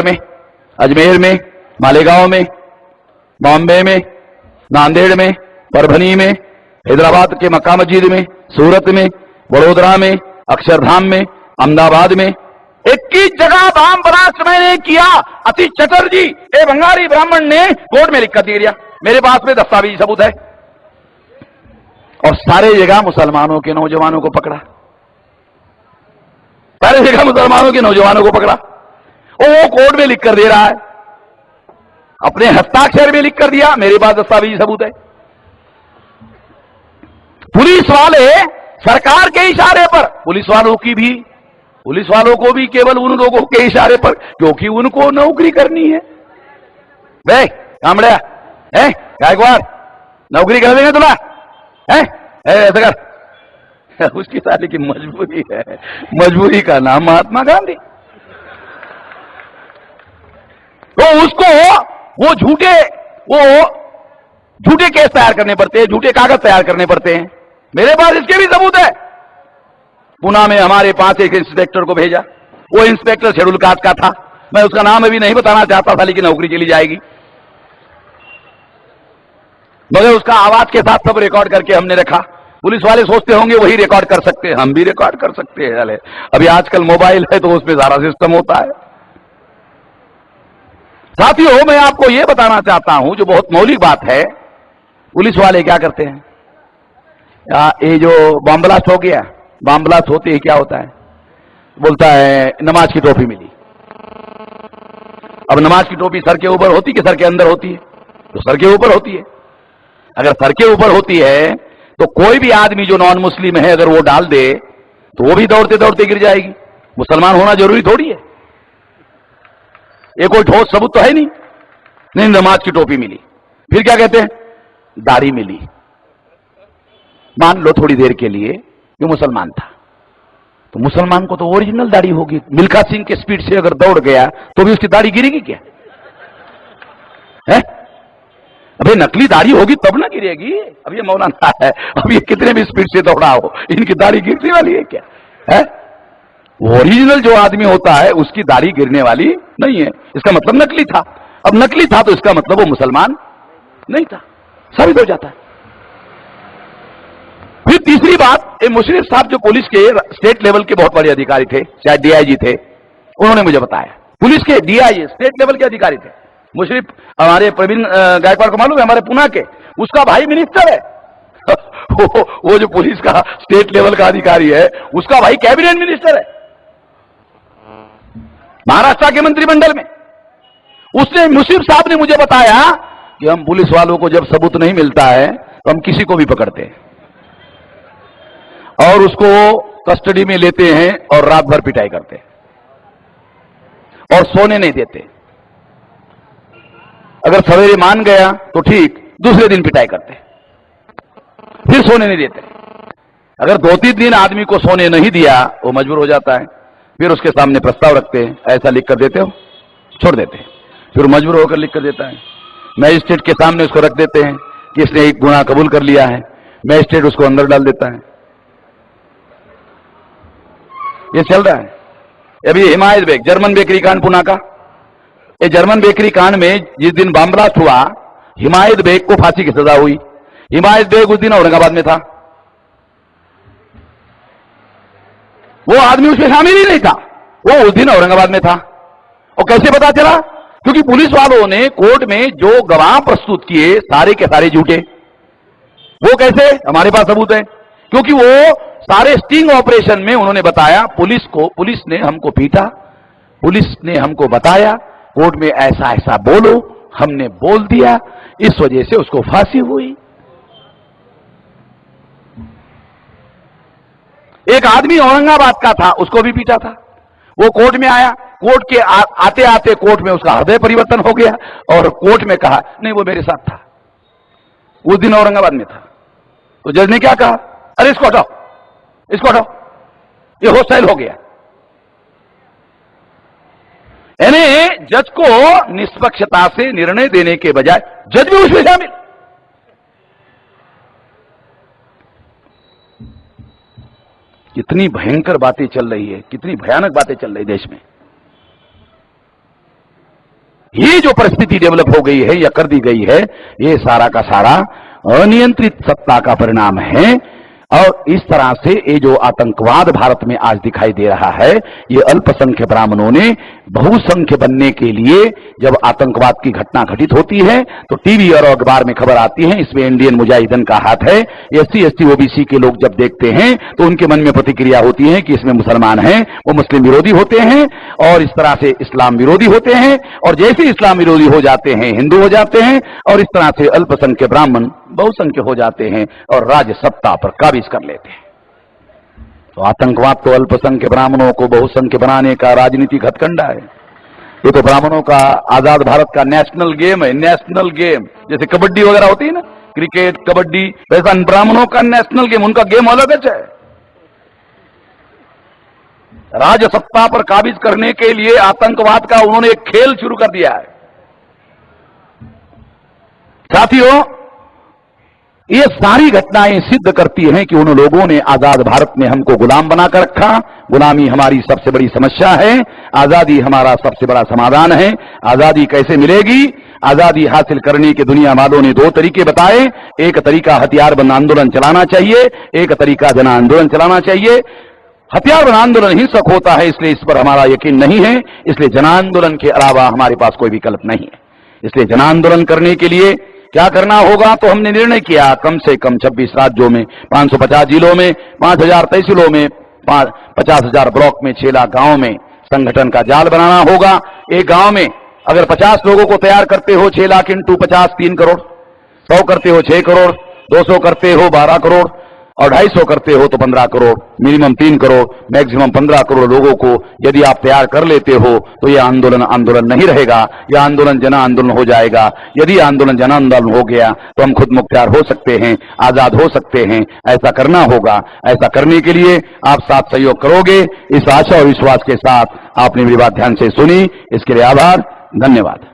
में, अजमेर में, मालेगांव में, बॉम्बे में, नांदेड़ में, परभनी में, हैदराबाद के मक्का मस्जिद में, सूरत में, वडोदरा में, अक्षरधाम में, अहमदाबाद में 21 जगह बम ब्लास्ट मैंने किया। अतीश चटर्जी ए बंगाली ब्राह्मण ने कोर्ट में लिख कर दे दिया, मेरे पास में दस्तावेजी सबूत है। और सारे जगह मुसलमानों के नौजवानों को पकड़ा, सारे जगह मुसलमानों के नौजवानों को पकड़ा। वो कोर्ट में लिख कर दे रहा है, अपने हस्ताक्षर में लिख कर दिया, मेरे पास दस्तावेजी सबूत है। पुलिस वाले सरकार के इशारे पर, पुलिस वालों को भी केवल उन लोगों के इशारे पर, क्योंकि उनको नौकरी करनी है। वे कामड़िया है गायकवाड़, नौकरी कर देंगे तुला है ऐसा कर। उसकी सारी की मजबूरी है, मजबूरी का नाम महात्मा गांधी। तो उसको वो झूठे केस तैयार करने पड़ते हैं, झूठे कागज तैयार करने पड़ते हैं। मेरे पास इसके भी सबूत है। पुणे में हमारे पास एक इंस्पेक्टर को भेजा, वो इंस्पेक्टर शेड्यूल कास्ट का था, मैं उसका नाम अभी नहीं बताना चाहता था, लेकिन नौकरी चली जाएगी। मगर उसका आवाज के साथ सब रिकॉर्ड करके हमने रखा। पुलिस वाले सोचते होंगे वही रिकॉर्ड कर सकते हैं, हम भी रिकॉर्ड कर सकते हैं। चले अभी आजकल मोबाइल है तो उसमें सारा सिस्टम होता है। साथियों, मैं आपको यह बताना चाहता हूं, जो बहुत मौलिक बात है, पुलिस वाले क्या करते हैं। ये जो बम ब्लास्ट हो गया, बम ब्लास्ट होते ही क्या होता है, बोलता है नमाज की टोपी मिली। अब नमाज की टोपी सर के ऊपर होती है कि सर के अंदर होती है? तो सर के ऊपर होती है। अगर सर के ऊपर होती है तो कोई भी आदमी जो नॉन मुस्लिम है अगर वो डाल दे तो वो भी दौड़ते दौड़ते गिर जाएगी। मुसलमान होना जरूरी थोड़ी है, ये कोई ठोस सबूत तो है नहीं। नहीं, नमाज की टोपी मिली। फिर क्या कहते हैं, दाढ़ी मिली। मान लो थोड़ी देर के लिए ये मुसलमान था, तो मुसलमान को तो ओरिजिनल दाढ़ी होगी। मिल्खा सिंह के स्पीड से अगर दौड़ गया तो भी उसकी दाढ़ी गिरेगी क्या है? अबे नकली दाढ़ी होगी तब ना गिरेगी। अब ये मौलाना है, अब ये कितने भी स्पीड से दौड़ा हो, इनकी दाढ़ी गिरने वाली है क्या है? ओरिजिनल जो आदमी होता है उसकी दाढ़ी गिरने वाली नहीं है। इसका मतलब नकली था। अब नकली था तो इसका मतलब वो मुसलमान नहीं था, साबित हो जाता है। फिर तीसरी बात, मुशर्रफ साहब जो पुलिस के स्टेट लेवल के बहुत बड़े अधिकारी थे, शायद डीआईजी थे, उन्होंने मुझे बताया पुलिस के डीआईजी स्टेट लेवल के अधिकारी थे। मुशर्रफ हमारे प्रवीण गायकवाड़ को मालूम है, हमारे पुणे के, उसका भाई मिनिस्टर है। वो जो पुलिस का स्टेट लेवल का अधिकारी है उसका भाई कैबिनेट मिनिस्टर है महाराष्ट्र के मंत्रिमंडल में। उसने, मुशर्रफ साहब ने मुझे बताया कि हम पुलिस वालों को जब सबूत नहीं मिलता है तो हम किसी को भी पकड़ते हैं और उसको कस्टडी में लेते हैं और रात भर पिटाई करते हैं और सोने नहीं देते। अगर सवेरे मान गया तो ठीक, दूसरे दिन पिटाई करते हैं, फिर सोने नहीं देते। अगर 2-3 दिन आदमी को सोने नहीं दिया वो मजबूर हो जाता है, फिर उसके सामने प्रस्ताव रखते हैं, ऐसा लिख कर देते हो, छोड़ देते हैं। फिर मजबूर होकर लिख कर देता है, मैजिस्ट्रेट के सामने उसको रख देते हैं कि इसने एक गुनाह कबूल कर लिया है, मैजिस्ट्रेट उसको अंदर डाल देता है। ये चल रहा है। अभी हिमायत बेग, जर्मन बेकरी कांड पुणे का, ये जर्मन बेकरी कांड में जिस दिन बम ब्लास्ट हुआ, हिमायत बेग को फांसी की सजा हुई। हिमायत बेग उस दिन औरंगाबाद में था, वो आदमी उसमें शामिल ही नहीं था, वो उस दिन औरंगाबाद में था। और कैसे पता चला? क्योंकि पुलिस वालों ने कोर्ट में जो गवाह प्रस्तुत किए सारे के सारे झूठे। वो कैसे? हमारे पास सबूत है, क्योंकि वो सारे स्टिंग ऑपरेशन में उन्होंने बताया पुलिस ने हमको पीटा, पुलिस ने हमको बताया कोर्ट में ऐसा ऐसा बोलो, हमने बोल दिया, इस वजह से उसको फांसी हुई। एक आदमी औरंगाबाद का था, उसको भी पीटा था। वो कोर्ट में आया, कोर्ट के आते आते कोर्ट में उसका हृदय परिवर्तन हो गया और कोर्ट में कहा नहीं वो मेरे साथ था, उस दिन औरंगाबाद में था। तो जज ने क्या कहा, अरे इसको हटाओ, इसको हटाओ, ये होस्टाइल हो गया। यानी जज को निष्पक्षता से निर्णय देने के बजाय जज भी उसमें शामिल। कितनी भयंकर बातें चल रही है, कितनी भयानक बातें चल रही देश में। ये जो परिस्थिति डेवलप हो गई है या कर दी गई है, ये सारा का सारा अनियंत्रित सत्ता का परिणाम है। और इस तरह से ये जो आतंकवाद भारत में आज दिखाई दे रहा है, ये अल्पसंख्य ब्राह्मणों ने बहुसंख्य बनने के लिए, जब आतंकवाद की घटना घटित होती है तो टीवी और अखबार में खबर आती है, इसमें इंडियन मुजाहिदीन का हाथ है। SC ST OBC के लोग जब देखते हैं तो उनके मन में प्रतिक्रिया होती है कि इसमें मुसलमान हैं, वो मुस्लिम विरोधी होते हैं और इस तरह से इस्लाम विरोधी होते हैं, और जैसे इस्लाम विरोधी हो जाते हैं हिंदू हो जाते हैं, और इस तरह से अल्पसंख्य ब्राह्मण बहुसंख्य हो जाते हैं और राज सत्ता पर काबिज कर लेते हैं। तो आतंकवाद तो अल्पसंख्य ब्राह्मणों को बहुसंख्य बनाने का राजनीतिक हथकंडा है। ये तो ब्राह्मणों का, आजाद भारत का नेशनल गेम है, नेशनल गेम। जैसे कबड्डी वगैरह होती है ना, क्रिकेट, कबड्डी, वैसा ब्राह्मणों का नेशनल गेम, उनका गेम अलग है। राज सत्ता पर काबिज करने के लिए आतंकवाद का उन्होंने एक खेल शुरू कर दिया है। साथियों, ये सारी घटनाएं सिद्ध करती हैं कि उन लोगों ने, आजाद भारत ने हमको गुलाम बनाकर रखा। गुलामी हमारी सबसे बड़ी समस्या है, आजादी हमारा सबसे बड़ा समाधान है। आजादी कैसे मिलेगी? आजादी हासिल करने के दुनिया वालों ने दो तरीके बताए। एक तरीका हथियारबंद आंदोलन चलाना चाहिए, एक तरीका जन आंदोलन चलाना चाहिए। हथियारबंद आंदोलन हिंसक होता है, इसलिए इस पर हमारा यकीन नहीं है, इसलिए जन आंदोलन के अलावा हमारे पास कोई विकल्प नहीं है। इसलिए जन आंदोलन करने के लिए क्या करना होगा? तो हमने निर्णय किया, कम से कम 26 राज्यों में, 550 जिलों में, 5000 तहसीलों में, 50,000 ब्लॉक में, 6 लाख गांव में संगठन का जाल बनाना होगा। एक गांव में अगर 50 लोगों को तैयार करते हो, 6 लाख इंटू 50, 3 करोड़, 100 करते हो 6 करोड़, 200 करते हो 12 करोड़, और 250 करते हो तो 15 करोड़, मिनिमम 3 करोड़, मैक्सिमम 15 करोड़ लोगों को यदि आप तैयार कर लेते हो तो यह आंदोलन आंदोलन नहीं रहेगा, यह आंदोलन जन आंदोलन हो जाएगा। यदि आंदोलन जन आंदोलन हो गया तो हम खुद मुख्तियार हो सकते हैं, आजाद हो सकते हैं। ऐसा करना होगा। ऐसा करने के लिए आप साथ सहयोग करोगे, इस आशा और विश्वास के साथ आपने मेरी बात ध्यान से सुनी, इसके लिए आभार, धन्यवाद।